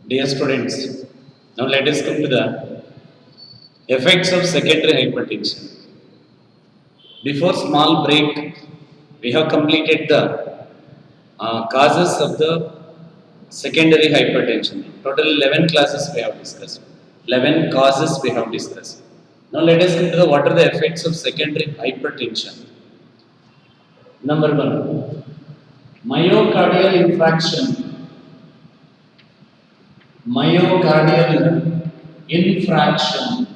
Dear students, now let us come to the effects of secondary hypertension. Before small break, we have completed the causes of the secondary hypertension. Total 11 classes we have discussed. 11 causes we have discussed. Now let us come to the what are the effects of secondary hypertension. Number one, myocardial infarction. Myocardial infraction.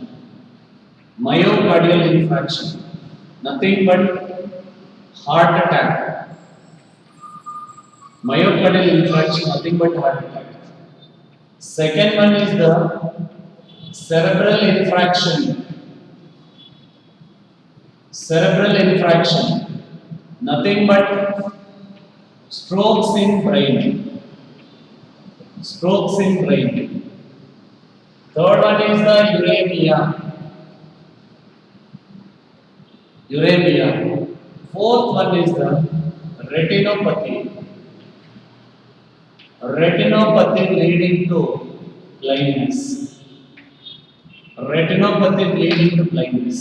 Myocardial infarction. Nothing but heart attack. Myocardial infarction, nothing but heart attack. Second one is the cerebral infraction. Cerebral infraction, nothing but strokes in brain. Strokes in brain. Third one is the uremia. Uremia. Fourth one is the retinopathy. Retinopathy leading to blindness. Retinopathy leading to blindness.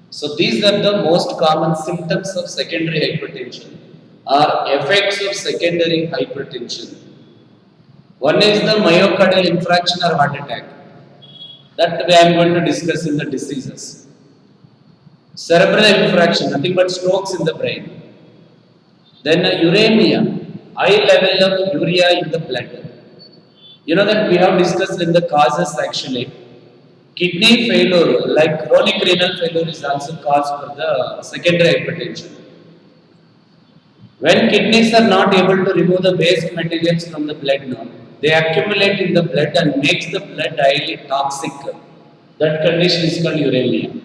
So these are the most common symptoms of secondary hypertension or effects of secondary hypertension. One is the myocardial infarction or heart attack. That way I am going to discuss in the diseases. Cerebral infraction, nothing but strokes in the brain. Then uremia, high level of urea in the blood. You know that we have discussed in the causes actually. Kidney failure, like chronic renal failure, is also cause for the secondary hypertension. When kidneys are not able to remove the waste materials from the blood now, they accumulate in the blood and makes the blood highly toxic. That condition is called uremia.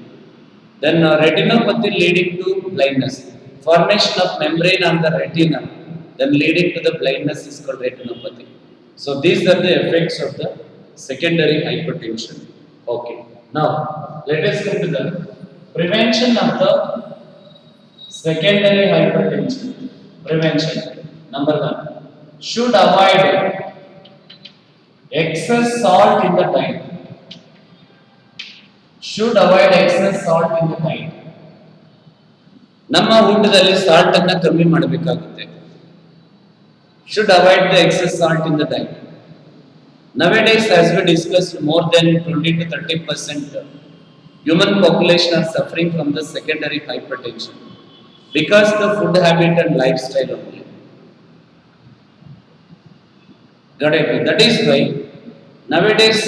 Then retinopathy leading to blindness. Formation of membrane on the retina, then leading to the blindness is called retinopathy. So these are the effects of the secondary hypertension. Okay. Now let us come to the prevention of the secondary hypertension. Prevention. Number one, should avoid excess salt in the diet. Should avoid excess salt in the diet. ನಮ್ಮ ಊಟದಲ್ಲಿ salt ಅನ್ನ ಕಮ್ಮಿ ಮಾಡಬೇಕಾಗುತ್ತೆ. Should avoid the excess salt in the diet. Nowadays, as we discussed, more than 20 to 30% human population are suffering from the secondary hypertension because the food habit and lifestyle only. Got it? That is why nowadays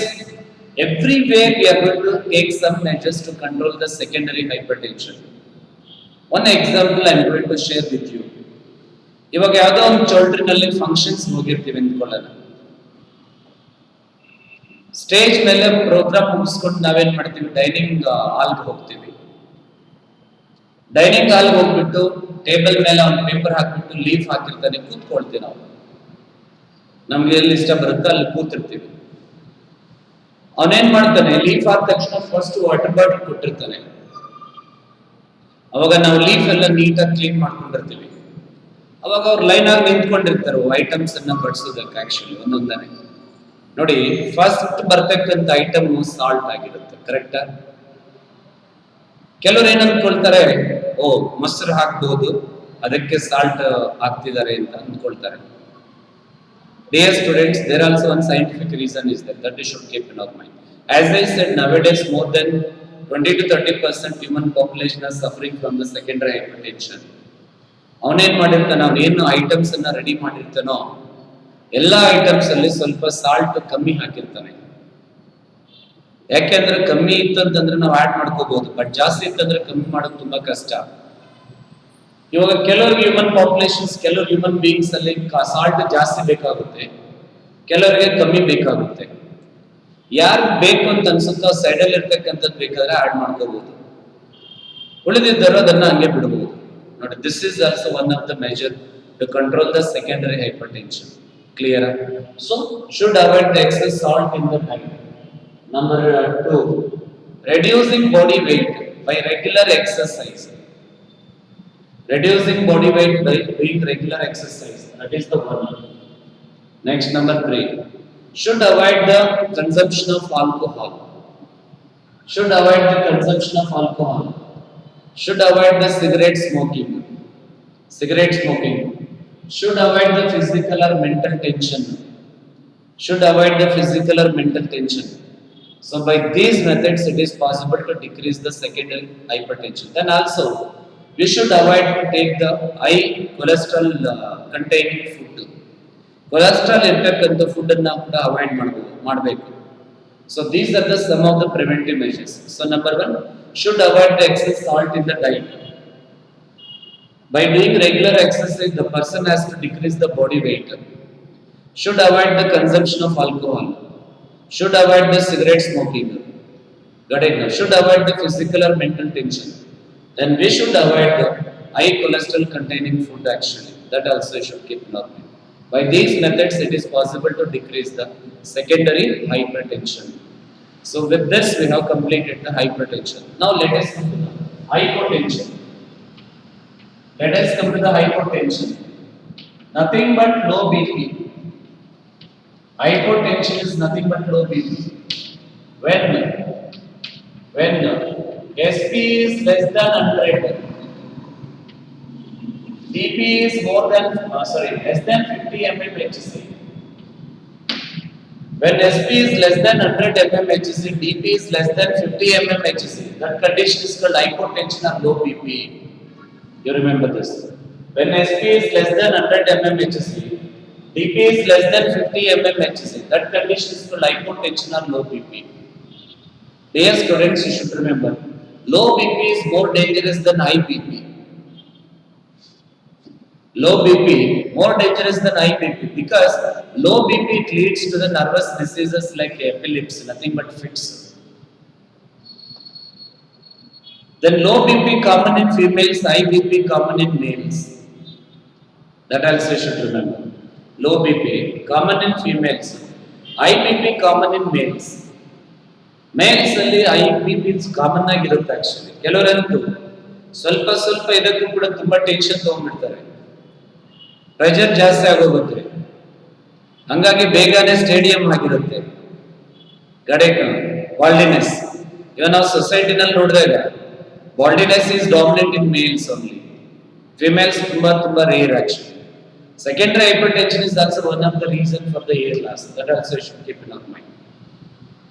everywhere we are going to take some measures to control the secondary hypertension. One example I am going to share with you. ಇವಾಗ ಯಾವುದೋ ಒಂದು ಚೌಲ್ಟ್ರಿನಲ್ಲಿ functions ಹೋಗಿರ್ತೀವಿ ಅಂದ್ಕೊಳ್ಳೋಣ. Stage ಮೇಲೆ program ಮುಗಿಸ್ಕೊಂಡು ನಾವೇನ್ ಮಾಡ್ತೀವಿ, dining ಹಾಲ್ಗೆ ಹೋಗ್ತೀವಿ. Dining ಹಾಲ್ಗೆ ಹೋಗ್ಬಿಟ್ಟು ಟೇಬಲ್ ಮೇಲೆ ಒಂದು ಪೇಪರ್ ಹಾಕ್ಬಿಟ್ಟು ಲೀಫ್ ಹಾಕಿರ್ತಾನೆ, ಕೂತ್ಕೊಳ್ತೀವಿ ನಾವು. ನಮ್ಗೆ ಎಲ್ಲಿ ಇಷ್ಟ ಬರುತ್ತೋ ಅಲ್ಲಿ ಕೂತಿರ್ತೀವಿ. ಅವನೇನ್ ಮಾಡ್ತಾನೆ, ಲೀಫ್ ಹಾಕಿದ ತಕ್ಷಣ ಫಸ್ಟ್ ವಾಟರ್ ಬಾಟಲ್ ಕೊಟ್ಟಿರ್ತಾನೆ. ಅವಾಗ ನಾವು ಲೀಫ್ ಎಲ್ಲ ನೀಟಾಗಿ ಕ್ಲೀನ್ ಮಾಡ್ಕೊಂಡಿರ್ತೀವಿ. ಅವಾಗ ಅವ್ರು ಲೈನ್ ಆಗಿ ನಿಂತ್ಕೊಂಡಿರ್ತಾರೆ ಐಟಮ್ಸ್ ಅನ್ನ ಬಡಿಸೋದಕ್ಕೆ. ಆಕ್ಚುಲಿ ಒಂದೊಂದನೆ ನೋಡಿ, ಫಸ್ಟ್ ಬರ್ತಕ್ಕಂಥ ಐಟಮ್ ಸಾಲ್ಟ್ ಆಗಿರುತ್ತೆ, ಕರೆಕ್ಟಾ? ಕೆಲವ್ರು ಏನ್ ಅಂದ್ಕೊಳ್ತಾರೆ, ಓ ಮೊಸರು ಹಾಕ್ಬಹುದು ಅದಕ್ಕೆ ಸಾಲ್ಟ್ ಹಾಕ್ತಿದ್ದಾರೆ ಅಂತ ಅಂದ್ಕೊಳ್ತಾರೆ. Dear students, there also one scientific reason is that you should keep in our mind. As I said, nowadays more than 20 to 30% human population are suffering from the secondary hypertension. ಅವನೇನ್ ಮಾಡಿರ್ತಾನೆ, ಅವನೇನು items ಅನ್ನ ready ಮಾಡಿರ್ತಾನೋ ಎಲ್ಲ items ಅಲ್ಲಿ ಸ್ವಲ್ಪ salt ಕಮ್ಮಿ ಹಾಕಿರ್ತಾನೆ. ಯಾಕೆಂದ್ರೆ ಕಮ್ಮಿ ಇತ್ತಂತಂದ್ರೆ ನಾವು ಆಡ್ ಮಾಡ್ಕೋಬಹುದು, ಬಟ್ ಜಾಸ್ತಿ ಇತ್ತಂದ್ರೆ ಕಮ್ಮಿ ಮಾಡೋದು ತುಂಬಾ ಕಷ್ಟ. ಇವಾಗ ಕೆಲವರಿಗೆ ಹ್ಯೂಮನ್ ಪಾಪ್ಯುಲೇಷನ್ಸ್, ಕೆಲವು ಹ್ಯೂಮನ್ ಬೀಯಿಂಗ್ಸ್ ಅಲ್ಲಿ ಸಾಲ್ಟ್ ಜಾಸ್ತಿ ಬೇಕಾಗುತ್ತೆ, ಕೆಲವರಿಗೆ ಕಮ್ಮಿ ಬೇಕಾಗುತ್ತೆ. ಯಾರು ಬೇಕು ಅಂತ ಅನ್ಸುತ್ತೋ ಸೈಡ್ ಅಲ್ಲಿ ಇರ್ತಕ್ಕಂಥದ್ದು ಬೇಕಾದ್ರೆ ಆಡ್ ಮಾಡ್ಕೋಬಹುದು, ಉಳಿದಿದ್ದರೂ ಅದನ್ನ ಹಂಗೆ ಬಿಡಬಹುದು. ನೋಡಿ, this is also one of the measure to control the secondary hypertension. Clear? So should avoid the excess salt in the diet. Number 2, reducing body weight by regular exercise. Reducing body weight by doing regular exercise. That is the one. Next, number 3, should avoid the consumption of alcohol, should avoid the consumption of alcohol, should avoid the cigarette smoking, should avoid the physical or mental tension, should avoid the physical or mental tension. So by these methods, it is possible to decrease the secondary hypertension. Then also, we should avoid to take the high cholesterol containing food. Cholesterol ಇರ್ತಕ್ಕಂಥ food ಅನ್ನ ಕೂಡ avoid ಮಾಡಬೇಕು. So these are the some of the preventive measures. So number one, should avoid the excess salt in the diet. By doing regular exercise, the person has to decrease the body weight. Should avoid the consumption of alcohol. Should avoid the cigarette smoking. Got it now? Should avoid the physical or mental tension. Then we should avoid the high cholesterol containing food actually. That also should keep in mind. By these methods, it is possible to decrease the secondary hypertension. So with this, we have completed the hypertension. Now let us come to the hypotension. Let us come to the hypotension. Nothing but low BP. Hypotension is nothing but low BP. When SP is less than 100, BP is less than 50 mm Hg. When SP is less than 100 mm Hg, DP is less than 50 mm Hg. That condition is called hypotension or low BP. You remember this. When SP is less than 100 mm Hg, DP is less than 50 mm Hg. That condition is called hypotension or low BP. Dear students, you should remember, low BP is more dangerous than high BP. Low BP more dangerous than high BP because low BP leads to the nervous diseases like epilepsy, nothing but fits. Then low BP common in females, high BP common in males. That also you should remember. Low BP common in females, high BP common in males. Males ಅಲ್ಲಿ high BP common ಆಗಿರುತ್ತೆ actually. ಕೆಲವರಂತೂ ಸ್ವಲ್ಪ ಇದಕ್ಕೂ ಕೂಡ ತುಂಬಾ tension ತಗೊಂಡ್ಬಿಡ್ತಾರೆ. Pressure ಜಾಸ್ತಿ ಆಗೋಗುತ್ತೆ, ಹಂಗಾಗಿ ಬೇಗನೆ ಸ್ಟೇಡಿಯಂ ಆಗಿರುತ್ತೆ. ಗಡೇಕ ಬಾಲ್ಡಿನೆಸ್, ಇವಾಗ ನಾವು ಸೊಸೈಟಿನಲ್ಲಿ ನೋಡಿದಾಗ baldness is dominant in males only. Females ತುಂಬಾ rare actually. Secondary hypertension is also one of the reasons for the hair loss. That also you should keep in our mind.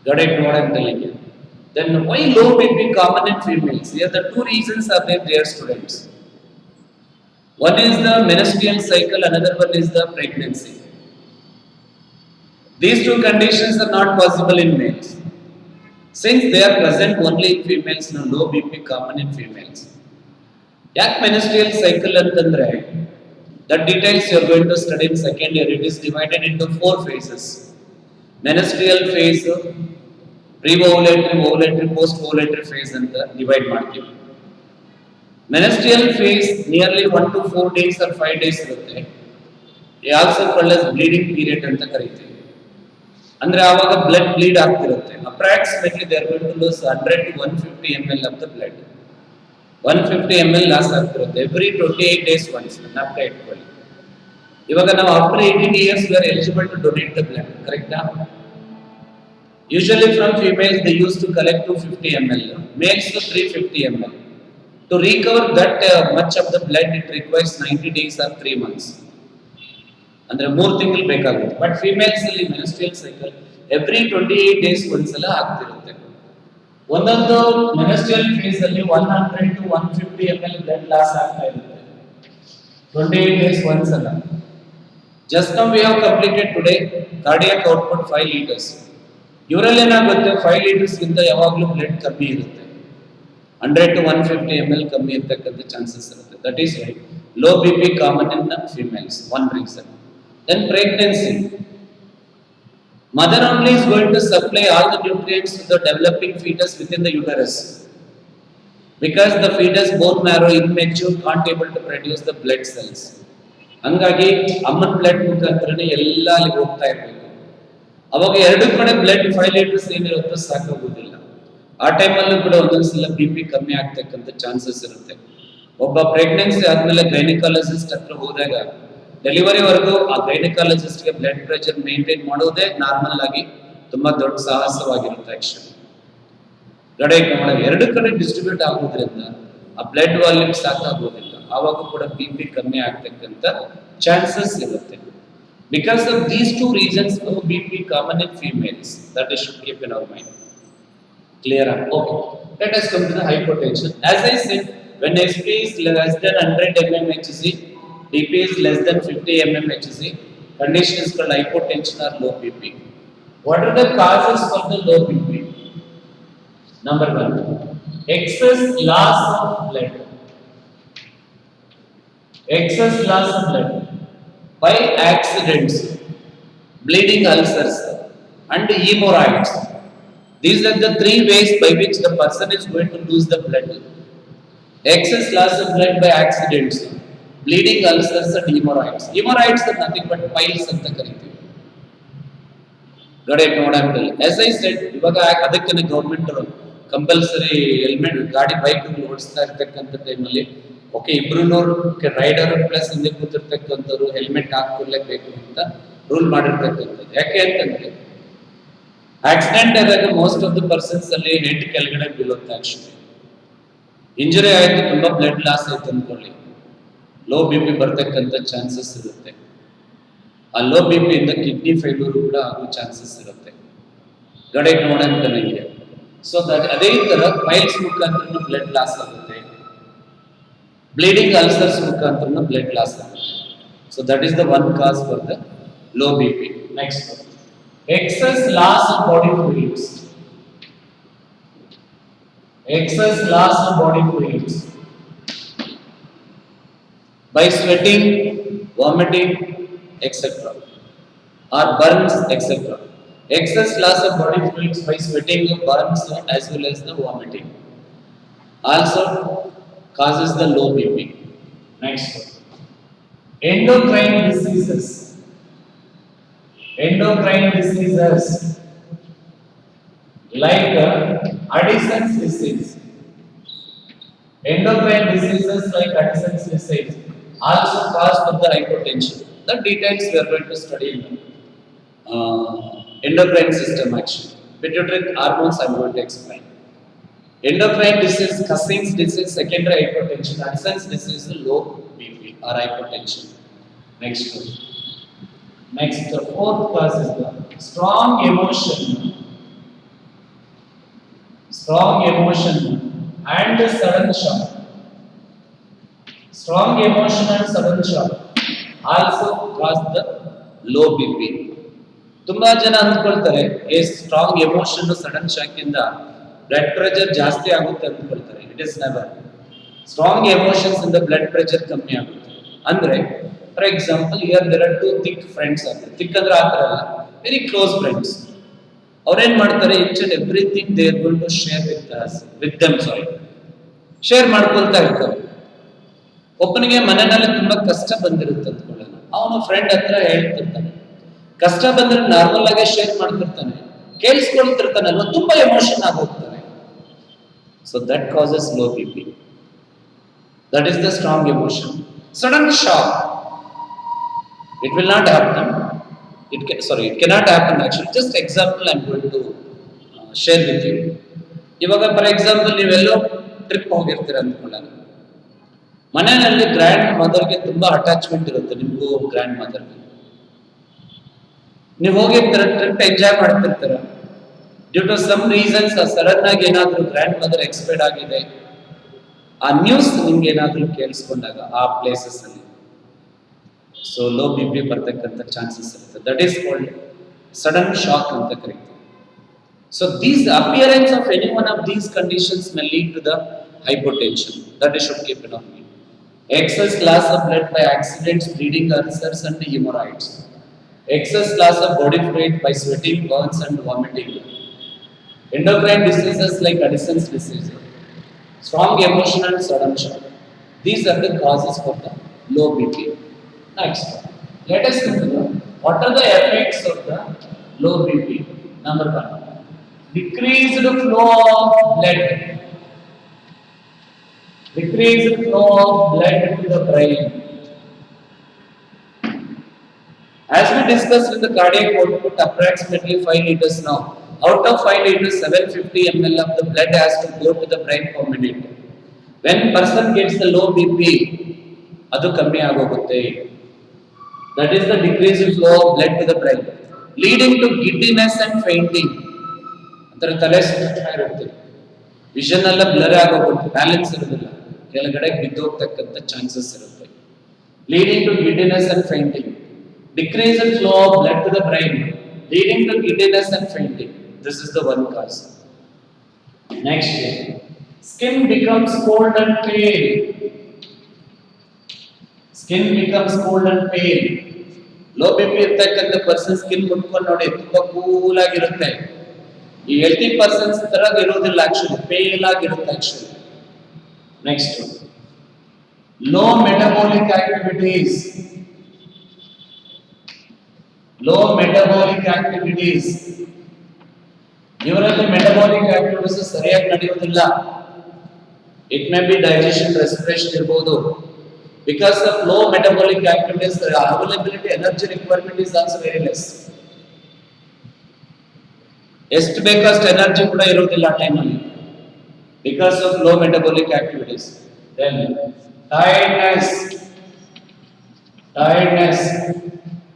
Got it? What I'm telling you. Then why low BP common in females? Here the two reasons are there, dear students. One is the menstrual cycle, another one is the pregnancy. These two conditions are not possible in males. Since they are present only in females, no low BP common in females. Yak menstrual cycle antandre, that details you are going to study in second year. It is divided into 4 phases. Menstrual phase, pre-ovulatory, ovulatory, post-ovulatory phase ಅಂತ divide ಮಾಡ್ತೀವಿ. Menstrual phase nearly 1 to 4 days or 5 days ಇರುತ್ತೆ. It also called as bleeding period ಅಂತ ಕರೀತೀವಿ. ಅಂದ್ರೆ ಆವಾಗ blood bleed ಆಗ್ತಿರುತ್ತೆ. Approximately they are going to lose 100 to 150 ml of the blood. 150 ml loss ಆಗ್ತಿರುತ್ತೆ every 28 days once. ಜ್ಞಾಪಕ ಇಟ್ಕೊಳ್ಳಿ. ಇವಾಗ ನಾವು after 18 years we are eligible to donate the blood, correct? Usually from females they used to collect 250 ml, males to 350 ml. To recover that much of the blood it requires 90 days or 3 months. ಅಂದ್ರೆ 3 ತಿಂಗಳು ಬೇಕಾಗುತ್ತೆ. But females ಅಲ್ಲಿ menstrual cycle every 28 days ಒಂದ್ಸಲ ಆಗ್ತಿರುತ್ತೆ. ಒಂದೊಂದು menstrual face ಅಲ್ಲಿ 100 to 150 ml blood loss ಆಗ್ತಾ ಇರುತ್ತೆ 28 days ಒಂದ್ಸಲ. Just now we have completed today cardiac output 5 liters. ಇವರಲ್ಲಿ ಏನಾಗುತ್ತೆ 5 liters ಗಿಂತ ಯಾವಾಗಲೂ ಬ್ಲಡ್ ಕಮ್ಮಿ ಇರುತ್ತೆ. 100 to 150 ml ಕಮ್ಮಿ ಇರತಕ್ಕಂತ ಚಾನ್ಸಸ್ ಇರುತ್ತೆ. That is why low BP common in the females, one reason. Then pregnancy. Mother only is going to supply all the nutrients to the developing fetus within the uterus. Because the fetus bone marrow immature can't able to produce the blood cells. ಹಂಗಾಗಿ ಅಮ್ಮನ blood ಮುಖಾಂತರನೇ ಎಲ್ಲ ಅಲ್ಲಿಗೆ ಹೋಗ್ತಾ ಇರಬೇಕು. ಅವಾಗ ಎರಡು ಕಡೆ blood 5 litres ಏನಿರುತ್ತೋ ಸಾಕಾಗೋದಿಲ್ಲ. ಆ ಟೈಮಲ್ಲೂ ಕೂಡ ಒಂದೊಂದ್ಸಲ BP ಕಮ್ಮಿ ಆಗ್ತಕ್ಕಂಥ ಚಾನ್ಸಸ್ ಇರುತ್ತೆ. ಒಬ್ಬ ಪ್ರೆಗ್ನೆನ್ಸಿ ಆದ್ಮೇಲೆ ಗೈನಿಕಾಲಜಿಸ್ಟ್ ಹತ್ರ ಹೋದಾಗ ಡೆಲಿವರಿವರೆಗೂ ಆ ಗೈನಕಾಲಜಿಸ್ಟ್ಗೆ ಬ್ಲಡ್ ಪ್ರೆಷರ್ ಮೇಂಟೈನ್ ಮಾಡೋದೇ ನಾರ್ಮಲ್ ಆಗಿ ತುಂಬಾ ದೊಡ್ಡ ಸಾಹಸವಾಗಿರುತ್ತೆ ಆಕ್ಚುಲಿ. ಎರಡು ಕಡೆ ಡಿಸ್ಟ್ರಿಬ್ಯೂಟ್ ಆಗೋದ್ರಿಂದ ಆ ಬ್ಲಡ್ ವಾಲ್ಯೂಮ್ ಸಾಕಾಗೋದಿಲ್ಲ, ಆವಾಗ ಕೂಡ ಬಿ ಪಿ ಕಮ್ಮಿ ಆಗ್ತಕ್ಕಂಥ ಚಾನ್ಸಸ್ ಇರುತ್ತೆ. Because of these two reasons B P common in females, that is should keep in our mind. Clear? Okay. Let us come to the hypertension. As I said, when SP is less than 100 mmHg, BP is less than 50 mmHg, condition is called hypotension or low BP. What are the causes for the low BP? Number one, excess loss of blood. Excess loss of blood by accidents, bleeding ulcers, and hemorrhoids. These are the three ways by which the person is going to lose the blood. Excess loss of blood by accidents, bleeding ulcers, and hemorrhoids. Hemorrhoids are nothing but piles ಅಂತ ಕರೀತೀವಿ. Got it? What I'm telling. As I said, ಇವಾಗ ಅದಕ್ಕೆ government compulsory helmet ಗಾಡಿ bike ಓಡಿಸ್ತಾ ಇರ್ತಕ್ಕಂಥ ಟೈಮಲ್ಲಿ okay ಇಬ್ರು rider plus ಹಿಂದೆ ಕೂತಿರ್ತಕ್ಕಂಥವ್ರು ಹೆಲ್ಮೆಟ್ ಹಾಕೊಳ್ಳೇಬೇಕು ಅಂತ ರೂಲ್ ಮಾಡಿರ್ತಕ್ಕಂಥದ್ದು. ಯಾಕೆ ಅಂತಂದ್ರೆ ಆಕ್ಸಿಡೆಂಟ್ ಆದಾಗ ಮೋಸ್ಟ್ ಆಫ್ ದ ಪರ್ಸನ್ಸ್ ಅಲ್ಲಿ ಹೆಡ್ ಕೆಳಗಡೆ ಬೀಳುತ್ತೆ. ಆಕ್ಚುಲಿ ಇಂಜುರಿ ಆಯ್ತು, ತುಂಬಾ ಬ್ಲಡ್ ಲಾಸ್ ಆಯ್ತು ಅಂದ್ಕೊಳ್ಳಿ, ಲೋ ಬಿ ಪಿ ಬರ್ತಕ್ಕಂಥ ಚಾನ್ಸಸ್ ಇರುತ್ತೆ. ಆ ಲೋ ಬಿ ಪಿ ಇಂದ ಕಿಡ್ನಿ ಫೇಲ್ಯೂರ್ ಕೂಡ ಆಗೋ ಚಾನ್ಸಸ್ ಇರುತ್ತೆ. ಗಡೆ ನೋಡಂತ ನನಗೆ ಸೊ ಅದೇ ತರ ಪೈಲ್ಸ್ ಮುಖಾಂತರ ಬ್ಲಡ್ ಲಾಸ್ ಆಗುತ್ತೆ, ಬ್ಲೀಡಿಂಗ್ ಅಲ್ಸರ್ಸ್ ಮುಖಾಂತರ ಬ್ಲಡ್ ಲಾಸ್ ಆಗುತ್ತೆ. So that is the one cause for the low B P. Next, excess loss of body fluids. Excess loss of body fluids by sweating, vomiting, etc. or burns, etc. Excess loss of body fluids by sweating, burns, as well as the vomiting also causes the low BP. Next, endocrine diseases. Endocrine diseases like Addison's disease. Endocrine diseases like Addison's disease also cause of the hypertension. The details we are going to study in the endocrine system actually. Pituitary hormones I am going to explain. Endocrine disease, Cushing's disease, secondary hypertension, Addison's disease, low BP or hypertension. Next one. Next, the fourth cause is the strong emotion and sudden shock. Strong emotion and sudden shock also cause the low BP. ತುಂಬಾ ಜನ ಅಂದ್ಕೊಳ್ತಾರೆ strong emotion sudden shock ಇಂದ blood pressure ಜಾಸ್ತಿ ಆಗುತ್ತೆ ಅಂದ್ಕೊಳ್ತಾರೆ. It is never. Strong emotions ಇಂದ blood pressure ಕಮ್ಮಿ ಆಗುತ್ತೆ. ಅಂದ್ರೆ for example here there are two thick friends ಅಂತ. ಥಿಕ್ ಅಂದ್ರೆ ಆ ಥರ ಅಲ್ಲ, ವೆರಿ ಕ್ಲೋಸ್ ಫ್ರೆಂಡ್ಸ್. ಅವ್ರೇನ್ ಮಾಡ್ತಾರೆ, each and everything they are going to share with them share ಮಾಡ್ಕೊಳ್ತಾ ಇರ್ತಾರೆ. ಒಬ್ಬನಿಗೆ ಮನೆಯಲ್ಲಿ ತುಂಬಾ ಕಷ್ಟ ಬಂದಿರುತ್ತೆ ಅಂದ್ಕೊಳ್ಳೋಣ, ಅವನು ಫ್ರೆಂಡ್ ಹತ್ರ ಹೇಳ್ತಿರ್ತಾನೆ. ಕಷ್ಟ ಬಂದ್ರೆ ನಾರ್ಮಲ್ ಆಗಿ ಶೇರ್ ಮಾಡ್ತಿರ್ತಾನೆ, ಕೇಳಿಸ್ಕೊಳ್ತಿರ್ತಾನಲ್ವ, ತುಂಬಾ ಎಮೋಷನ್ ಆಗೋಗ್ತಾನೆ. So that causes low B P. That is the strong emotion. Sudden shock, it will not happen. It cannot happen actually. Just example I am going to share with you. ಇವಾಗ for example ನೀವೆಲ್ಲೋ trip ಹೋಗಿರ್ತೀರ ಅಂದ್ಕೊಳ್ಳೋಣ. ಮನೆಯಲ್ಲಿ grand ಮದರ್ಗೆ ತುಂಬಾ attachment ಇರುತ್ತೆ, ನಿಮಗೂ grand ಮದರ್ಗೆ. ನೀವು ಹೋಗಿರ್ತೀರ, trip enjoy ಮಾಡ್ತಿರ್ತೀರ. Due to some reasons sudden ಆಗಿ ಏನಾದರೂ ಗ್ರ್ಯಾಂಡ್ ಮದರ್ ಎಕ್ಸ್ಪೈರ್ಡ್ ಆಗಿದೆ, ಆ ನ್ಯೂಸ್ ನಿಮ್ಗೆ ಏನಾದರೂ ಕೇಳಿಸ್ಕೊಂಡಾಗ ಆ ಪ್ಲೇಸಸ್ ಅಲ್ಲಿ ಸೊ ಲೋ ಬಿ ಪಿ ಬರ್ತಕ್ಕಂಥ ಚಾನ್ಸಸ್ ಇರುತ್ತೆ. That is called sudden shock ಅಂತ ಕರೀತೀವಿ. So these appearance of any one of these conditions may lead to the hypertension. That is should keep in mind. Excess loss of blood by accidents, bleeding, ulcers, and hemorrhoids. Excess loss of body fluid by sweating, burns, and vomiting. Endocrine diseases like Addison's disease. Strong emotion and sudden shock. These are the causes for the low BP. Next, let us consider what are the effects of the low BP. Number one, decreased flow of blood. Decreased flow of blood to the brain. As we discussed in the cardiac output, approximately 5 liters now. Out of 5 liters, 750 ml of the blood has to go to the brain per minute. When person gets the low BP, ಅದು ಕಮ್ಮಿ ಆಗೋಗುತ್ತೆ. That is the decreased flow of blood to the brain, leading to giddiness and fainting. ಅಂದರೆ ತಲೆ ಸುತ್ತಾ ಇರುತ್ತೆ, vision ಎಲ್ಲ blur ಆಗೋಗುತ್ತೆ, balance ಇರೋದಿಲ್ಲ, ಕೆಳಗಡೆ ಬಿದ್ದೋಗ್ತಕ್ಕಂಥ ಚಾನ್ಸಸ್ ಇರುತ್ತೆ. Leading to giddiness and fainting. Decreased flow of blood to the brain, leading to giddiness and fainting. This is the one cause. Next, skin becomes cold and pale. Skin becomes cold and pale. Low BP ಇರ್ತಕ್ಕಂಥ person skin ಮುಟ್ಕೊಂಡು ನೋಡಿ ತುಂಬಾ cool ಆಗಿರುತ್ತೆ. ಈ healthy persons ತರ ಇರೋದಿಲ್ಲ, actually pale ಆಗಿರುತ್ತೆ actually. Next, low metabolic activities. Low metabolic activities. ಇವರಲ್ಲಿ metabolic activities ಸರಿಯಾಗಿ ನಡೆಯುವುದಿಲ್ಲ. It may be digestion, respiration ಇರಬಹುದು. Because of low metabolic activities, availability, energy requirement is also very less. ಎಷ್ಟು ಬೇಕಷ್ಟು energy ಕೂಡ ಇರುವುದಿಲ್ಲ ಆ ಟೈಮಲ್ಲಿ, because of low metabolic activities. Then tiredness,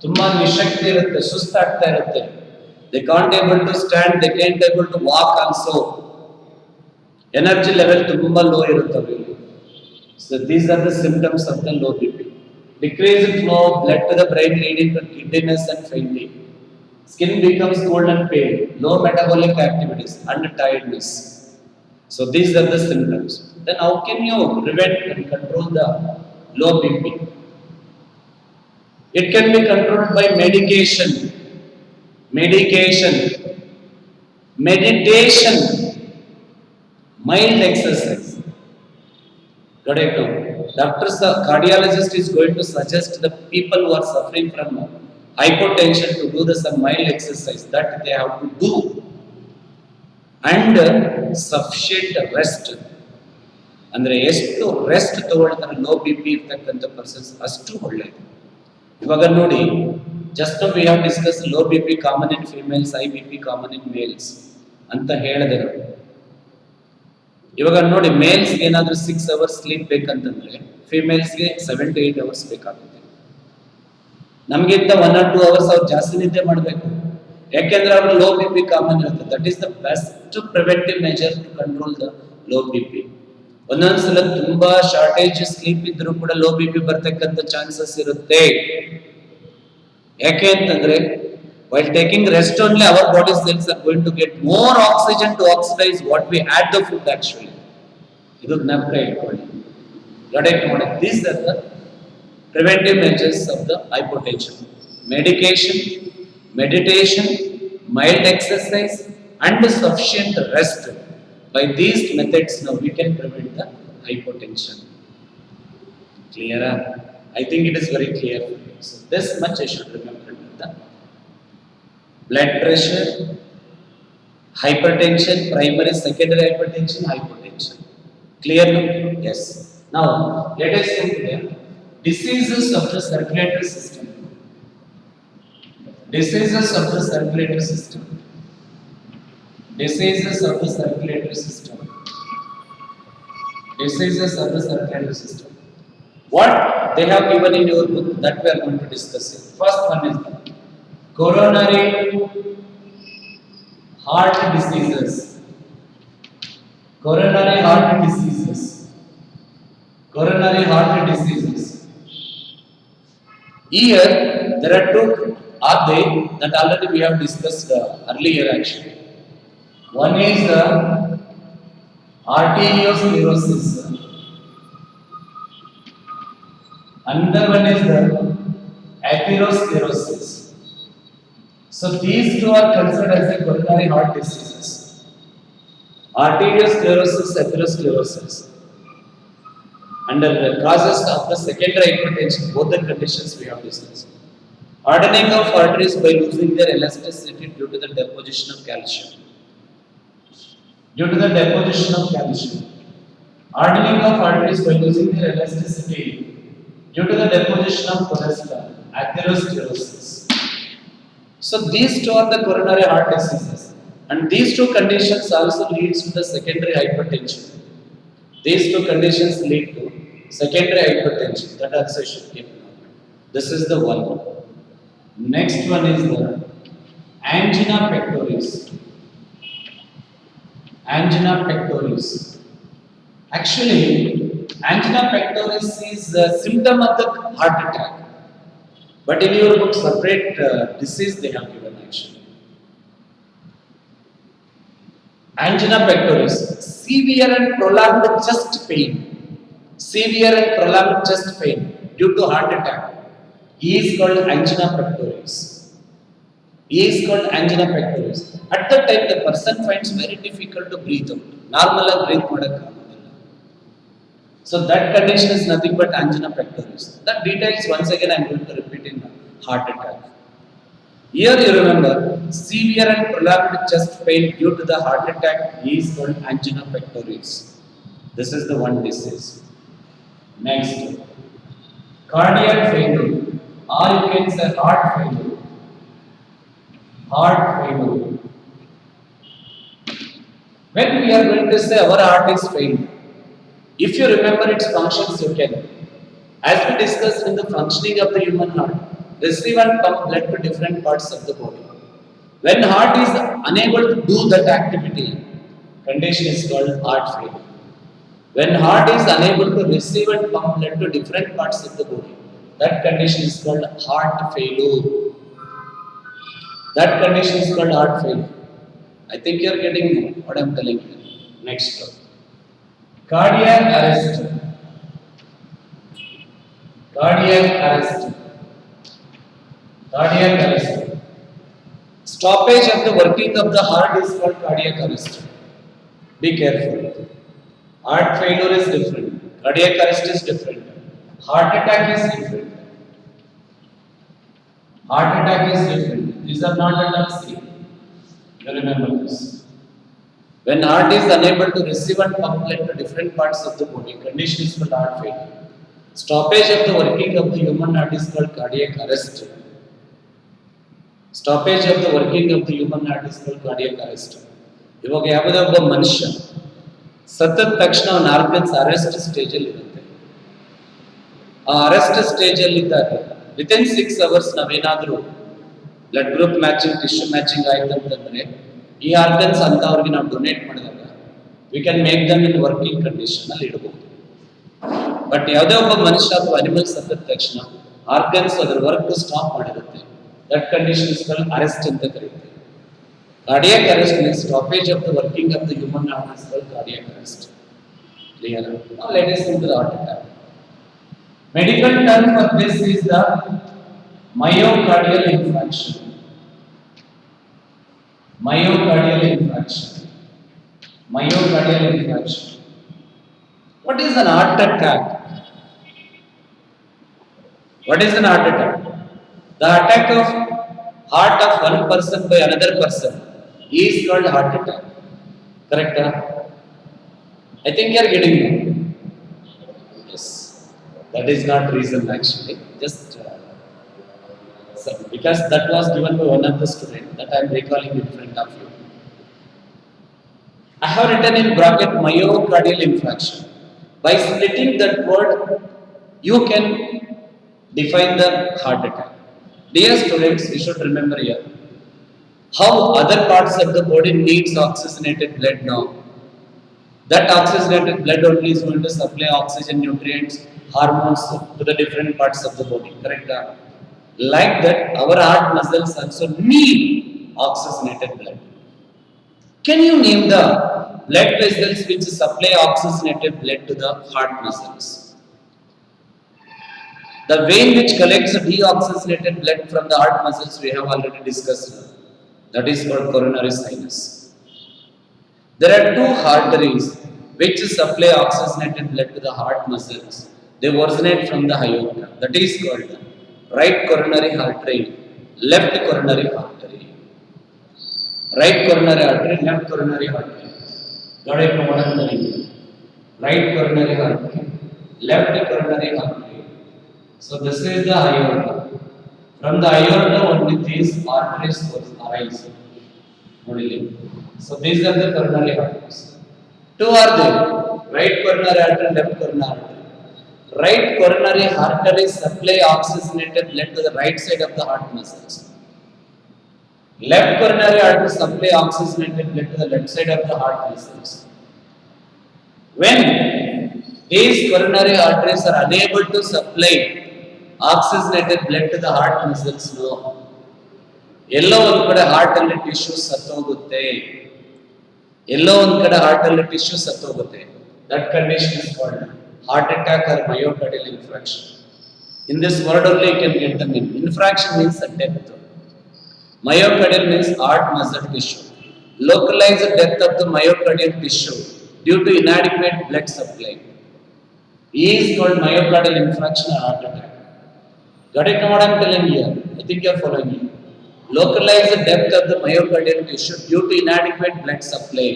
ತುಂಬಾ ನಿಶಕ್ತಿ ಇರುತ್ತೆ, ಸುಸ್ತಾಗ್ತಾ ಇರುತ್ತೆ. They can't able to stand, they can't able to walk also. Energy level ತುಂಬಾ low ಇರುತ್ತೆ. So these are the symptoms of the low BP. Decreased flow of blood to the brain, leading to giddiness and fainting. Skin becomes cold and pale, low metabolic activities and tiredness. So these are the symptoms. Then how can you prevent and control the low BP? It can be controlled by medication, meditation, mild exercise. Got it now? Doctors, cardiologist is going to suggest the people who are suffering from hypotension to do some mild exercise that they have to do, and sufficient rest. ಅಂದ್ರೆ ಎಷ್ಟು rest ತಗೊಳ್ತಾರೆ low B P ಇರ್ತಕ್ಕಂಥ persons ಅಷ್ಟು ಒಳ್ಳೆಯದು. ಇವಾಗ ನೋಡಿ, just we have discuss low B P common in females, high B P common in males ಅಂತ ಹೇಳಿದೆ ನೋಡಿ. ಇವಾಗ ನೋಡಿ, ಮೇಲ್ಸ್ಗೆ ಏನಾದರೂ 6 hours ಸ್ಲೀಪ್ ಬೇಕಂತಂದ್ರೆ ಫಿಮೇಲ್ಸ್ಗೆ 7 to 8 hours ಬೇಕಾಗುತ್ತೆ. ನಮಗಿಂತ 1 or 2 hours ಅವ್ರು ಜಾಸ್ತಿ ನಿದ್ದೆ ಮಾಡಬೇಕು, ಯಾಕೆಂದ್ರೆ ಅವ್ರ ಲೋ ಬಿ ಪಿ ಕಾಮನ್ ಇರುತ್ತೆ. That is the best preventive measure to control the low B P. ಒಂದೊಂದ್ಸಲ ತುಂಬಾ ಶಾರ್ಟೇಜ್ ಸ್ಲೀಪ್ ಇದ್ರೂ ಕೂಡ ಲೋ ಬಿ ಪಿ ಬರ್ತಕ್ಕಂಥ ಚಾನ್ಸಸ್ ಇರುತ್ತೆ. ಯಾಕೆ ಅಂತಂದ್ರೆ while taking rest only, our body cells are going to get more oxygen to oxidize what we add the food actually. ಇದು ಜ್ಞಾಪಕ ಇಟ್ಕೊಳ್ಳಿ. These are the preventive measures of the hypotension: medication, meditation, mild exercise, and sufficient rest. By these methods now we can prevent the hypotension. Clear? I think it is very clear. So this much I should remember. The blood pressure, hypertension, primary, secondary hypertension, hypotension. Clear? Yes. Now let us look at the diseases of the circulatory system. Diseases of the circulatory system. Diseases of the circulatory system. Diseases of the circulatory system. What they have given in your book, that we are going to discuss it. First one is the coronary heart diseases. Coronary heart diseases. Coronary heart diseases. Here there are two are they that already we have discussed earlier actually. One is the arteriosclerosis. Another one is the atherosclerosis. So these two are considered as the coronary heart diseases. Arteriosclerosis, atherosclerosis. Under the causes of the secondary hypertension, both the conditions we have discussed. Hardening of arteries by losing their elasticity due to the deposition of calcium. Due to the deposition of calcium. Hardening of arteries by losing their elasticity due to the deposition of cholesterol. Atherosclerosis. So these two are the coronary heart diseases, and these two conditions also leads to the secondary hypertension. These two conditions lead to secondary hypertension. That also should keep in mind. This is the one. Next one is the angina pectoris. Angina pectoris. Actually, angina pectoris is a symptom of the heart attack. But in your book, separate disease they have given actually. Angina pectoris, severe and prolonged chest pain. Severe and prolonged chest pain due to heart attack is called angina pectoris. Is called angina pectoris. At that time, the person finds very difficult to breathe out. Normal breathe ಮಾಡಕ್ಕಾಗೋದಿಲ್ಲ. So that condition is nothing but angina pectoris. That details once again I am going to repeat in heart attack. Here you remember, severe and prolonged chest pain due to the heart attack is called angina pectoris. This is the one disease. Next, cardiac failure, or you can say heart failure. Heart failure. When we are going to say our heart is failed, if you remember its functions, you can. As we discussed in the functioning of the human heart, receive and pump blood to different parts of the body. When heart is unable to do that activity, condition is called heart failure. When heart is unable to receive and pump blood to different parts of the body, that condition is called heart failure. That condition is called heart failure. I think you are getting what I am telling you. Next one. Cardiac arrest. Cardiac arrest. Cardiac arrest. Stoppage of the working of the heart is called cardiac arrest. Be careful. Heart failure is different. Cardiac arrest is different. Heart attack is different. Heart attack is different. These are not at all same. You remember this. When heart is unable to receive and pump blood to different parts of the body, condition is called heart failure. Stoppage of the working of the human heart is called cardiac arrest. Stoppage of the working of the human heart is called cardiac arrest. ಇವಾಗ ಯಾವುದೇ ಒಬ್ಬ ಮನುಷ್ಯ ಸತತ ತಕ್ಷಣ ಅವನ organs arrest stage ಅಲ್ಲಿ ಇರುತ್ತೆ. ಆ ಅರೆಸ್ಟ್ ಸ್ಟೇಜ್ ಅಲ್ಲಿ ಇದ್ದಾಗ ವಿತಿನ್ 6 hours ನಾವೇನಾದ್ರೂ blood group matching, tissue matching ಆಯ್ತು ಅಂತಂದ್ರೆ ಈ ಆರ್ಗನ್ಸ್ ಅಂತ ಅವ್ರಿಗೆ ನಾವು ಡೊನೇಟ್ ಮಾಡಿದಾಗ we can make them in working condition ಅಲ್ಲಿ ಇಡಬಹುದು. ಬಟ್ ಯಾವುದೇ ಒಬ್ಬ ಮನುಷ್ಯ ಅಥವಾ ಅನಿಮಲ್ ಸತ್ತ ತಕ್ಷಣ ಆರ್ಗನ್ಸ್ ಅದರ ವರ್ಕ್ ಸ್ಟಾಪ್ ಮಾಡಿರುತ್ತೆ. That condition is called arrest ಅಂತ ಕರೀತೀವಿ. Cardiac arrest means stoppage of the working of the human heart is called cardiac arrest. Clear? Now let us come to the heart attack. Medical term for this is the myocardial infarction. Myocardial infarction. Myocardial infarction. What is an heart attack? What is an heart attack? The attack of heart of one person by another person is called heart attack. Correct? I think you are getting it. Yes. That is not reason actually. Just because that was given by one of the students that I am recalling in front of you. I have written in bracket myocardial infarction. By splitting that word, you can define the heart attack. Dear students, you should remember here how other parts of the body needs oxygenated blood now. That oxygenated blood only is going to supply oxygen, nutrients, hormones to the different parts of the body. Correct? Like that, our heart muscles also need oxygenated blood. Can you name the blood vessels which supply oxygenated blood to the heart muscles? The vein which collects deoxygenated blood from the heart muscles we have already discussed. That is called coronary sinus. There are two arteries which supply oxygenated blood to the heart muscles. They originate from the aorta. That is called right coronary artery, left coronary artery. Right coronary artery, left coronary artery. Got it? Right coronary artery, left coronary artery. So this is the aorta. From the aorta only these arteries arise. So these are the coronary arteries. Two are there, right coronary artery, left coronary artery. Right coronary artery supply oxygenated blood to the right side of the heart muscles. Left coronary artery supply oxygenated blood to the left side of the heart muscles. When these coronary arteries are unable to supply oxygenated blood to the heart muscles, no, ಎಲ್ಲೋ ಒಂದ್ ಕಡೆ heart ಅಲ್ಲಿ tissue ಸತ್ತೋಗುತ್ತೆ, ಎಲ್ಲೋ ಒಂದ್ ಕಡೆ heart ಅಲ್ಲಿ tissue ಸತ್ತೋಗುತ್ತೆ. That condition is called heart attack or myocardial infarction. In this word only you can get the meaning. Infarction means a death. Myocardial means heart muscle tissue. Localized death of the myocardial tissue due to inadequate blood supply is called myocardial infarction or heart attack. Got it? What I am telling you? I think you are following me. Localized depth of the myocardial tissue due to inadequate blood supply.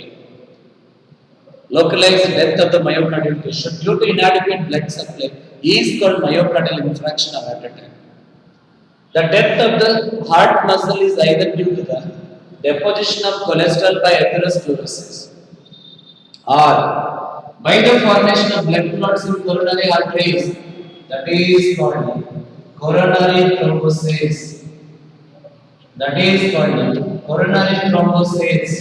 Localized depth of the myocardial tissue due to inadequate blood supply is called myocardial infarction or heart attack. The depth of the heart muscle is either due to the deposition of cholesterol by atherosclerosis or by the formation of blood clots in coronary arteries, that is called coronary thrombosis. That is called coronary thrombosis.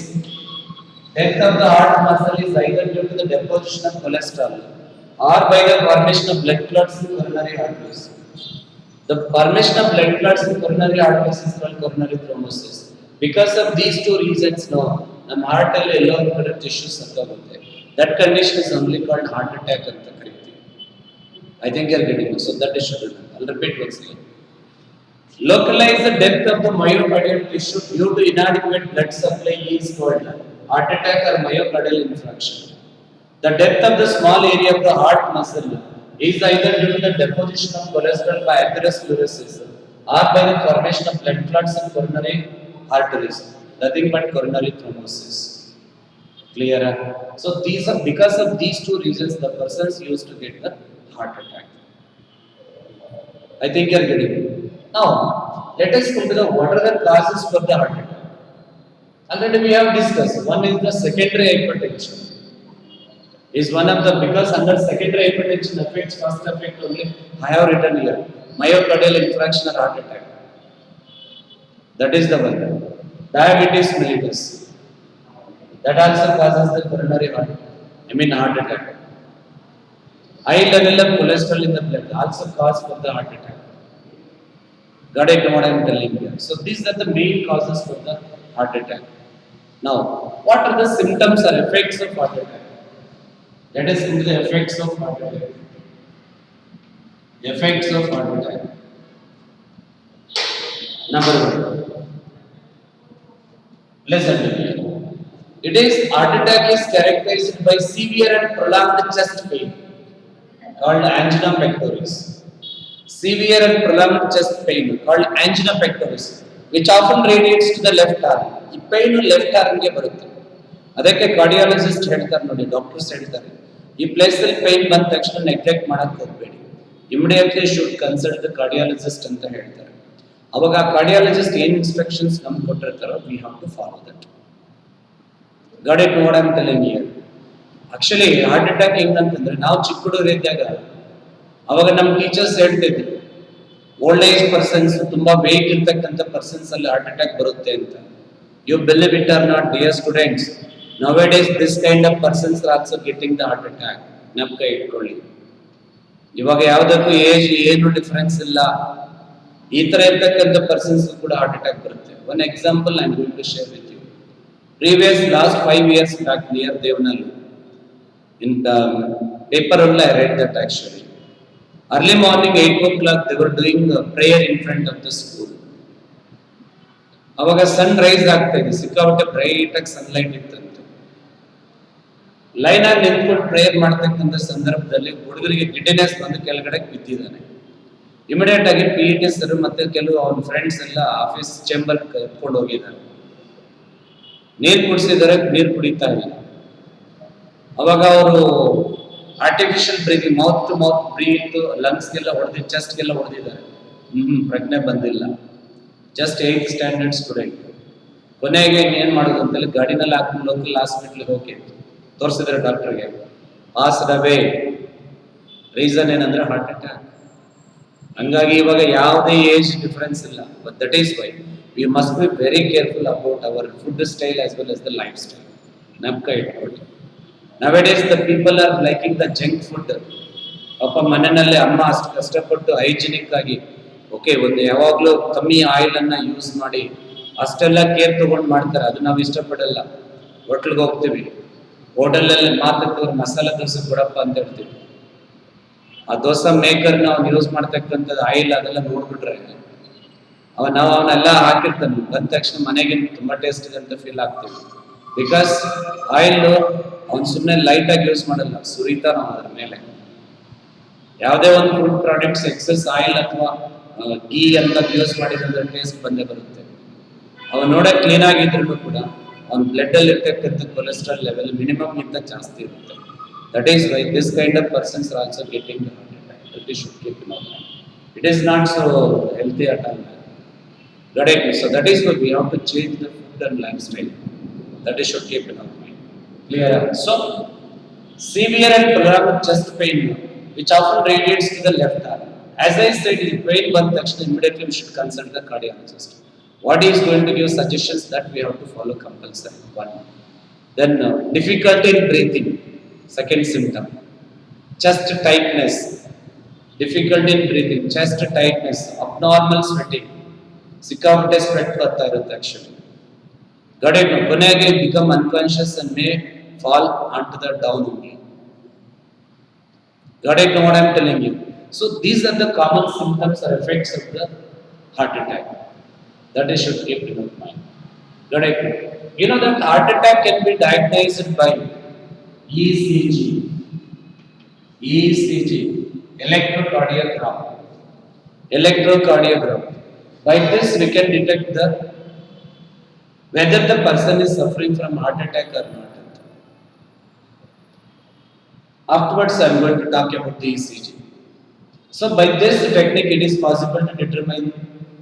Death of the heart muscle is either due to the deposition of cholesterol or by the formation of blood clots in coronary arteries. The formation of blood clots in coronary arteries is called coronary thrombosis. Because of these two reasons, no, ನಮ್ಮ heart ಅಲ್ಲಿ ಎಲ್ಲೋ ಒಂದು ಕಡೆ tissue ಸತ್ತೋಗುತ್ತೆ. That condition is only called heart attack ಅಂತ ಕರೀತೀವಿ. I think you are getting it. So that is should. I'll repeat once again. Localize the depth of the myocardial tissue due to inadequate blood supply is called heart attack or myocardial infarction. The depth of the small area of the heart muscle is either due to the deposition of cholesterol by atherosclerosis or by the formation of blood clots in coronary arteries. Nothing but coronary thrombosis. Clear? So these are because of these two reasons the persons used to get the heart attack. I think you are getting it. Now, let us come to the what are the causes for the heart attack. Already we have discussed. One is the secondary hypertension. Is one of the because under secondary hypertension affects first effect only. I have written here myocardial infarction or heart attack. That is the one. Diabetes mellitus. That also causes the coronary heart. Heart attack. High level of cholesterol in the blood also cause for the heart attack. Got it? What I am telling you. So these are the main causes for the heart attack. Now, what are the symptoms or effects of heart attack? Let us into the effects of heart attack. Effects of heart attack. Number one. Listen to me. It is heart attack is characterized by severe and prolonged chest pain called angina pectoris. Severe and prolonged chest pain called angina pectoris, which often radiates to the left arm. ಈ pine left ಆರ್ಮ್ಗೆ ಬರುತ್ತೆ. ಅದಕ್ಕೆ cardiologist ಹೇಳ್ತಾರೆ ನೋಡಿ, doctors ಹೇಳ್ತಾರೆ ಈ place ಅಲ್ಲಿ pine ಬಂದ ತಕ್ಷಣ ನೆಗ್ಲೆಕ್ಟ್ ಮಾಡಕ್ ಹೋಗ್ಬೇಡಿ, immediately should consult the cardiologist ಅಂತ ಹೇಳ್ತಾರೆ. ಅವಾಗ ಆ ಕಾರ್ಡಿಯಾಲಜಿಸ್ಟ್ ಏನ್ ಇನ್ಸ್ಟ್ರಕ್ಷನ್ಸ್ ನಮ್ಗೆ ಕೊಟ್ಟಿರ್ತಾರೋ we have to follow that. Got it? What I am telling here. Actually heart attack ಹೆಂಗಂತಂದ್ರೆ ನಾವು ಚಿಕ್ಕ ಹುಡುಗರು ಇದ್ದಾಗ ಅವಾಗ ನಮ್ಮ ಟೀಚರ್ಸ್ ಹೇಳ್ತಿದ್ರು ಓಲ್ಡ್ ಏಜ್ ಪರ್ಸನ್ಸ್ ತುಂಬಾ ವೇಟ್ ಇರ್ತಕ್ಕಂಥ ಪರ್ಸನ್ಸ್ ಅಲ್ಲಿ ಹಾರ್ಟ್ ಅಟ್ಯಾಕ್ ಬರುತ್ತೆ ಅಂತ. You believe it or not, dear students, nowadays this kind of persons are also getting the heart attack. Napka itkolli. ಇವಾಗ ಯಾವುದಕ್ಕೂ ಏಜ್ ಏನು ಡಿಫರೆನ್ಸ್ ಇಲ್ಲ. ಈ ತರ ಇರ್ತಕ್ಕಂಥ ಪರ್ಸನ್ಸ್ ಕೂಡ ಹಾರ್ಟ್ ಅಟ್ಯಾಕ್ ಬರುತ್ತೆ. One example I am going to share with you. Previous last 5 years back near Devanahalli in the paper only I read that actually. Early morning 8 o'clock they were doing a prayer in front of the school. ಅವಾಗ ಸನ್ rice ಆಗ್ತಾ ಇದೆ, ಸಿಕ್ಕಾಪಟ್ಟೆ bright ಆಗಿ sunlight ಇತ್ತಂತೆ. Line ಆಗಿ ನಿಂತ್ಕೊಂಡು prayer ಮಾಡ್ತಕ್ಕಂಥ ಸಂದರ್ಭದಲ್ಲಿ ಹುಡುಗರಿಗೆ ಗಿಡ್ಡಿನೆಸ್ ಬಂದು ಕೆಳಗಡೆ ಬಿದ್ದಿದ್ದಾನೆ. ಇಮಿಡಿಯೇಟ್ ಆಗಿ PET ಸರ್ ಮತ್ತೆ ಕೆಲವು ಅವನ ಫ್ರೆಂಡ್ಸ್ ಎಲ್ಲ ಆಫೀಸ್ ಚೇಂಬರ್ ಕರ್ಕೊಂಡು ಹೋಗಿದ್ದಾರೆ. ನೀರು ಕುಡಿಸಿದರೆ ನೀರು ಕುಡಿತಾ ಇಲ್ಲ. ಅವಾಗ ಅವರು artificial breathing, mouth to mouth breath, ಲಂಗ್ಸ್ಗೆಲ್ಲ ಹೊಡೆದಿ, ಚೆಸ್ಟ್ಗೆಲ್ಲ ಹೊಡೆದಿದ್ದಾರೆ. ಪ್ರಜ್ಞೆ ಬಂದಿಲ್ಲ. Just 8th standard student. ಕೊನೆಗೆ ಏನ್ ಮಾಡೋದು ಅಂತೇಳಿ ಗಾಡಿನಲ್ಲಿ ಹಾಕೊಂಡು ಲೋಕಲ್ ಹಾಸ್ಪಿಟ್ಲಿಗೆ ಹೋಗಿ ತೋರಿಸಿದ್ರೆ ಡಾಕ್ಟರ್ಗೆ ಪಾಸ್ಡ್ ಅವೇ. ರೀಸನ್ ಏನಂದ್ರೆ ಹಾರ್ಟ್ ಅಟ್ಯಾಕ್. ಹಂಗಾಗಿ ಇವಾಗ ಯಾವುದೇ ಏಜ್ ಡಿಫರೆನ್ಸ್ ಇಲ್ಲ. But that is why we must be very careful about our food style as well as the lifestyle. ನಮ್ಕ ಇಟ್ಕೊಳ್ರಿ. Nowadays the people are liking the junk food. ಪಾಪ ಮನೆಯಲ್ಲೇ ಅಮ್ಮ ಅಷ್ಟು ಕಷ್ಟಪಟ್ಟು ಹೈಜಿನಿಕ್ ಆಗಿ ಓಕೆ ಒಂದು ಯಾವಾಗಲೂ ಕಮ್ಮಿ ಆಯಿಲ್ ಅನ್ನ ಯೂಸ್ ಮಾಡಿ ಅಷ್ಟೆಲ್ಲ ಕೇರ್ ತಗೊಂಡು ಮಾಡ್ತಾರೆ. ಅದು ನಾವು ಇಷ್ಟಪಡಲ್ಲ. ಹೋಟ್ಲಿಗೆ ಹೋಗ್ತೀವಿ, ಹೋಟೆಲಲ್ಲಿ ಮಾತಾಡ್ತಿದ್ರೆ ಮಸಾಲೆ ದೋಸೆ ಕೊಡಪ್ಪ ಅಂತ ಹೇಳ್ತೀವಿ. ಆ ದೋಸೆ ಮೇಕರ್ ನಾವು ಯೂಸ್ ಮಾಡ್ತಕ್ಕಂಥದ್ದು ಆಯಿಲ್ ಅದೆಲ್ಲ ನೋಡ್ಬಿಟ್ರೆ ನಾವು ಅವನ್ನೆಲ್ಲ ಹಾಕಿರ್ತಾನೆ ಬಂದ ತಕ್ಷಣ ಮನೆಗೆ ತುಂಬಾ ಟೇಸ್ಟ್ ಇದೆ ಅಂತ ಫೀಲ್ ಆಗ್ತೀವಿ. ಬಿಕಾಸ್ ಆಯಿಲ್ ಅವ್ನು ಸುಮ್ಮನೆ ಲೈಟ್ ಆಗಿ ಯೂಸ್ ಮಾಡಲ್ಲ, ಸುರಿತಾ ನಾವು ಅದ್ರ ಮೇಲೆ. ಯಾವುದೇ ಒಂದು ಫುಡ್ ಪ್ರಾಡಕ್ಟ್ಸ್ ಎಕ್ಸೆಸ್ ಆಯಿಲ್ ಅಥವಾ ಗೀ ಅಂತ ಯೂಸ್ ಮಾಡಿದ್ರೆ ಟೇಸ್ಟ್ ಬಂದೇ ಬರುತ್ತೆ. ಅವನು ನೋಡಕ್ ಕ್ಲೀನ್ ಆಗಿದ್ರು ಕೂಡ ಅವ್ನ ಬ್ಲಡ್ ಅಲ್ಲಿ ಇರ್ತಕ್ಕಂಥ ಕೊಲೆಸ್ಟ್ರಾಲ್ ಲೆವೆಲ್ ಮಿನಿಮಮ್ ಗಿಂತ ಜಾಸ್ತಿ ಇರುತ್ತೆ. That is why this kind of persons are also getting heart attack. That is should keep in our mind. It is not so healthy at all. So that is why we have to change the food and lifestyle. That is should keep in our mind. Clear? So severe and prolonged chest pain, which often radiates to the left arm. As I said, if pain ಬಂದ ತಕ್ಷಣ immediately we should consult the cardiologist. What he is going to give suggestions that we have to follow compulsory. One. Then difficulty in breathing. Second symptom. Chest tightness. Difficulty in breathing. Chest tightness. Abnormal sweating. ಸಿಕ್ಕಾಪಟ್ಟೆ sweat ಬರ್ತಾ ಇರುತ್ತೆ actually. ಕೊನೆಗೆ become unconscious and may fall on to the down only. Got it? Know what I'm telling you? So these are the common symptoms or effects of the heart attack. That is should keep in your mind. Got it? You know that heart attack can be diagnosed by ECG. ECG, electrocardiogram. Electrocardiogram. By this we can detect whether the person is suffering from heart attack or not. Afterwards I am going to talk about the ECG. So by this technique it is possible to determine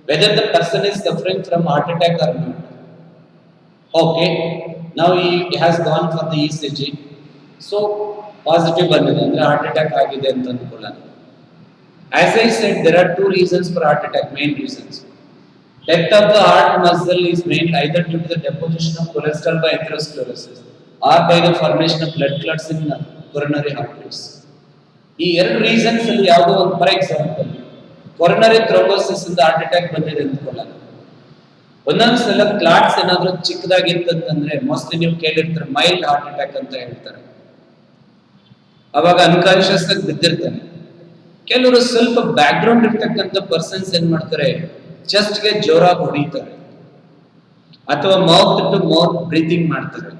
whether the person is suffering from heart attack or not. Okay, now he has gone for the ECG. So positive ಬಂದಿದೆ ಅಂದ್ರೆ heart attack ಆಗಿದೆ ಅಂತ ಅಂದ್ಕೊಳ್ಳೋಣ. As I said, there are two reasons for heart attack, main reasons. Death of the heart muscle is made either due to the deposition of cholesterol by atherosclerosis or by the formation of blood clots in coronary arteries. ಈ ಎರಡು reasons ಅಲ್ಲಿ ಯಾವುದೋ ಒಂದು, for example ಕೊರನರಿ thrombosis ಇಂದ heart attack ಬಂದಿದೆ ಅಂದ್ಕೊಳ್ಳೋಣ. ಒಂದೊಂದ್ಸಲ clots ಏನಾದ್ರೂ ಚಿಕ್ಕದಾಗಿತ್ತಂತಂದ್ರೆ mostly ನೀವು ಕೇಳಿರ್ತಾರೆ ಮೈಲ್ಡ್ ಹಾರ್ಟ್ ಅಟ್ಯಾಕ್ ಅಂತ ಹೇಳ್ತಾರೆ. ಅವಾಗ ಅನ್ಕಾನ್ಶಿಯಸ್ ಆಗಿ ಬಿದ್ದಿರ್ತಾನೆ. ಕೆಲವರು ಸ್ವಲ್ಪ ಬ್ಯಾಕ್ ಗ್ರೌಂಡ್ ಇರ್ತಕ್ಕಂಥ ಪರ್ಸನ್ಸ್ ಏನ್ ಮಾಡ್ತಾರೆ, ಚೆಸ್ಟ್ ಗೆ ಜೋರಾಗಿ ಹೊಡಿತಾರೆ ಅಥವಾ ಮೌತ್ ಟು ಮೌತ್ ಬ್ರೀತಿಂಗ್ ಮಾಡ್ತಾರೆ.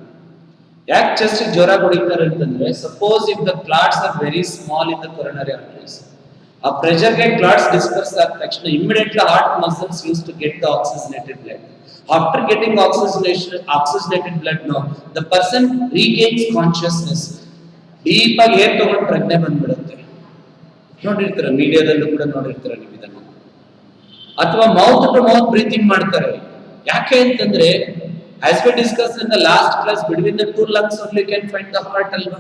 ಯಾಕೆ ಚೆಸ್ಟ್ ಜೋರಾಗಿ ಹೊಡಿತಾರೆ ಅಂತಂದ್ರೆ, suppose if the clots are very small in the coronary arteries, ಆ ಪ್ರೆಷರ್ ಗೆ ಕ್ಲಾಟ್ಸ್ ಡಿಸ್ಪರ್ಸ್ ಆದ ತಕ್ಷಣ immediately heart muscles use to get the oxygenated blood. After getting oxygenated blood no the person regains consciousness. Deep ಆಗಿ air ತಗೊಂಡು ಪ್ರಜ್ಞೆ ಬಂದ್ಬಿಡುತ್ತೆ. ನೋಡಿರ್ತೀರ, ಮೀಡಿಯಾದಲ್ಲೂ ಕೂಡ ನೋಡಿರ್ತೀರ ನೀವು ಇದನ್ನು. ಅಥವಾ ಮೌತ್ ಟು ಮೌತ್ ಬ್ರೀತಿಂಗ್ ಮಾಡ್ತಾರೆ. ಯಾಕೆ ಅಂತಂದ್ರೆ, as we discussed in the last class, between the two lungs only you can find the heart alva.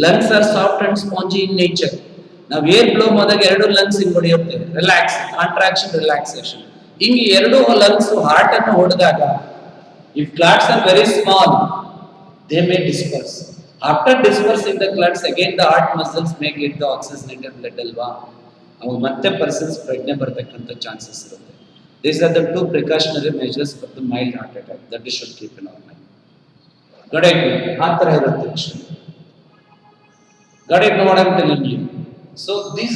Lungs are soft and spongy in nature. ನಾವು ಏರ್ ಬ್ಲೋ ಮಾಡಿದಾಗ ಎರಡು lungs ಹಿಂಗ್ ಹೊಡೆಯುತ್ತೆ, relax, contraction, relaxation. ಹಿಂಗೆ ಎರಡು lungs heart ಅನ್ನು ಹೊಡೆದಾಗ, if clots are very small they may disperse. After dispersing the clots again the heart muscles may get the oxygenated blood ಅಲ್ವಾ, ಅವು ಮತ್ತೆ ಪರ್ಸನ್ಸ್ ಪ್ರಜ್ಞೆ ಬರ್ತಕ್ಕಂಥ ಚಾನ್ಸಸ್ ಇರುತ್ತೆ. These are the two precautionary measures for the mild heart attack that we should keep in our mind. Got it? ಆ ಥರ ಇರುತ್ತೆ actually. Got it? Know what I'm telling you? So this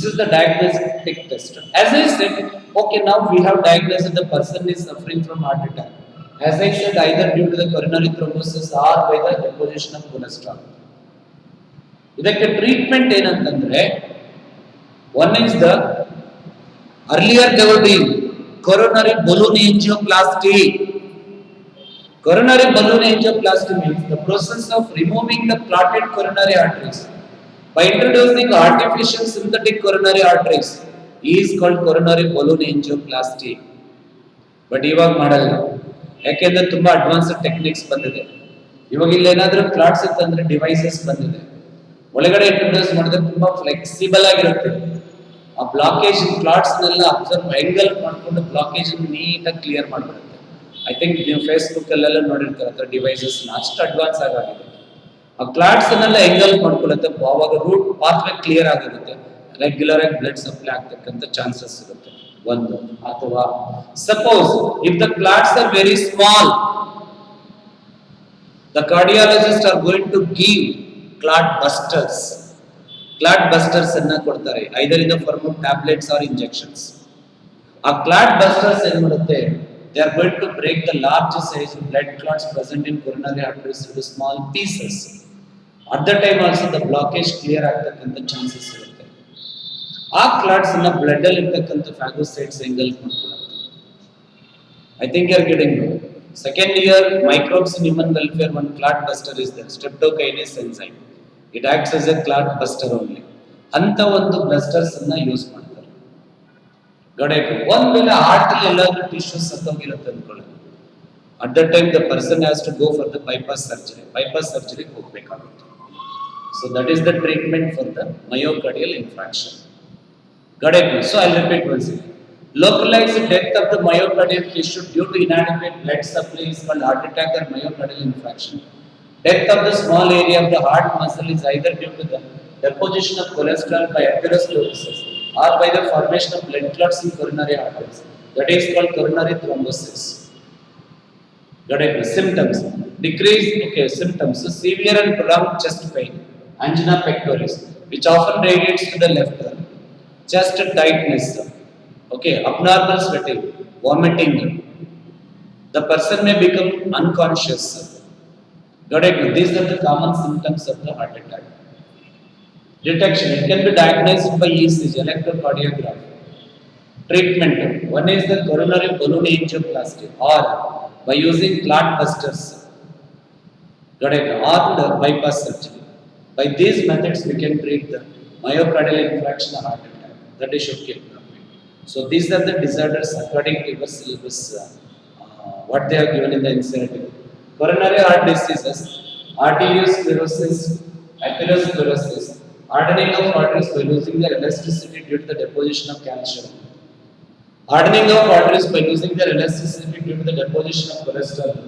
is the diagnostic test. As I said, okay, now we have diagnosed the person is suffering from heart attack. As I said, either due to the coronary thrombosis or by the deposition of cholesterol. ಇದಕ್ಕೆ treatment ಏನಂತಂದ್ರೆ, one is the earlier they were doing coronary balloon angioplasty. Coronary balloon angioplasty means the process of removing the clotted coronary arteries by introducing artificial synthetic coronary arteries is called coronary balloon angioplasty. But ಇವಾಗ ಮಾಡಲ್ಲ, ಯಾಕೆಂದ್ರೆ ತುಂಬಾ advanced techniques ಬಂದಿದೆ. ಇವಾಗ ಇಲ್ಲಿ ಏನಾದ್ರೂ clots ಇತ್ತಂದ್ರೆ devices ಬಂದಿದೆ, ಒಳಗಡೆ ಇಂಟ್ರೊಡ್ಯೂಸ್ ಮಾಡಿದ್ರೆ ತುಂಬಾ ಫ್ಲೆಕ್ಸಿಬಲ್ ಆಗಿರುತ್ತೆ. ಆ ಬ್ಲಾಕೇಜ್ ಕ್ಲಾಟ್ಸ್ ನೆಲ್ಲ ಅಬ್ಸರ್ವ್ ಎಂಗಲ್ ಮಾಡ್ಕೊಂಡು ಬ್ಲಾಕೇಜ್ ನೀಟಾಗಿ ಕ್ಲಿಯರ್ ಮಾಡ್ಬಿಡುತ್ತೆ. ಐ ಥಿಂಕ್ ನೀವು ಫೇಸ್ಬುಕ್ ಅಲ್ಲೆಲ್ಲ ನೋಡಿರ್ತಾರೆ ಆ ಡಿವೈಸಸ್ ಅಷ್ಟು ಅಡ್ವಾನ್ಸ್ ಆಗಿದೆ. ಆ ಕ್ಲಾಟ್ಸ್ ಅನ್ನೆಲ್ಲ ಎಂಗಲ್ ಮಾಡ್ಕೊಳ್ಳುತ್ತೆ, ಅವಾಗ ರೂಟ್ ಪಾತ್ವೆ ಕ್ಲಿಯರ್ ಆಗಿರುತ್ತೆ, ರೆಗ್ಯುಲರ್ ಆಗಿ ಬ್ಲಡ್ ಸಪ್ಲೈ ಆಗ್ತಕ್ಕಂಥ ಚಾನ್ಸಸ್ ಇರುತ್ತೆ ಒಂದು. ಅಥವಾ suppose if the clots are very small, the cardiologists are going to give clot busters. Clot busters ಅನ್ನ ಕೊಡ್ತಾರೆ, either in the form of tablets or injections. ಆ clot busters ಏನು ಮಾಡುತ್ತೆ, they are going to break the large size blood clots present in coronary arteries into small pieces. At the time also the blockage clear ಆಗ್ತಕ್ಕಂಥ chances ಇರುತ್ತೆ. ಆ clots ಅನ್ನ blood ಅಲ್ಲಿ ಇರ್ತಕ್ಕಂಥ ಫಾಗೋಸೈಟ್ಸ್ angle ಮಾಡ್ಕೊಳ್ಳುತ್ತೆ. I think you are getting it. Second year microbes in human welfare, one clot buster is there, streptokinase enzyme. It acts as a clot buster only. ಅಂತ ಒಂದು ಬ್ಲಸ್ಟರ್ಸ್ ಅನ್ನ use ಮಾಡ್ತಾರೆ. ಗಡೇಕು ಒಂದ್ ವೇಳೆ ಹಾರ್ಟ್ ಅಲ್ಲಿ ಎಲ್ಲಾದ್ರೂ ಟಿಶ್ಯೂಸ್ ಸತ್ತೋಗಿರುತ್ತೆ ಅನ್ಕೊಳ್ಳಿ, at the time the person has to go for the bypass surgery ಹೋಗ್ಬೇಕಾಗುತ್ತೆ. So that is the treatment for the myocardial infarction. ಗಡೇಕು so I repeat once again. Localized death of the myocardial tissue due to inadequate blood supply is called heart attack or myocardial infarction. Death of the small area of the heart muscle is either due to the deposition of cholesterol by atherosclerosis or by the formation of blood clots in coronary arteries. That is called coronary thrombosis. Got it? Symptoms. Decrease, symptoms. So severe and prolonged chest pain, angina pectoris, which often radiates to the left arm. Chest tightness. Abnormal sweating, vomiting. The person may become unconscious. Got it? These are the common symptoms of the heart attack. Detection. It can be diagnosed by ECG, electrocardiography. Treatment. One is the coronary balloon angioplasty or by using clot busters. Got it? Or the bypass surgery. By these methods we can treat the myocardial infarction or heart attack. That is okay. So these are the disorders according to the syllabus, what they have given in the NCERT. Coronary heart diseases, arteriosclerosis, atherosclerosis, hardening of arteries by losing their elasticity due to the deposition of calcium, hardening of arteries by losing their elasticity due to the deposition of cholesterol,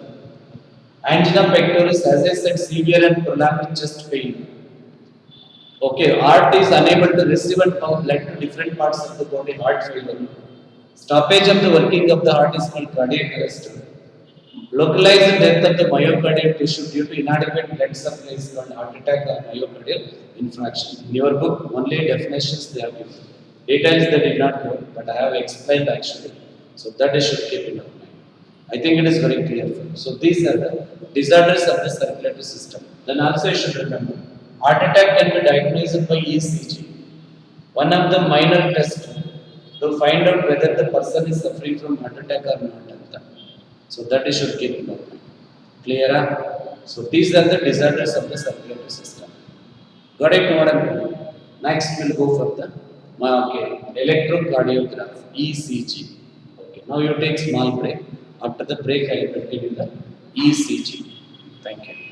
angina pectoris, as I said, severe and prolonged chest pain. Heart is unable to receive and pump blood to different parts of the body, heart failure. Stoppage of the working of the heart is called cardiac arrest. Localized death of the myocardial tissue due to inadequate blood supply is called heart attack or myocardial infarction. In your book, only definitions they have given. Details they did not give, but I have explained actually. So that you should keep in your mind. I think it is very clear for you. So these are the disorders of the circulatory system. Then also you should remember, heart attack can be diagnosed by ECG, one of the minor tests to find out whether the person is suffering from heart attack or not. So that you should keep in mind. Clear? So these are the disorders of the circulatory system. Got it? Next we'll go for the electrocardiograph, ECG. Now you take small break. After the break I will continue the ECG. Thank you.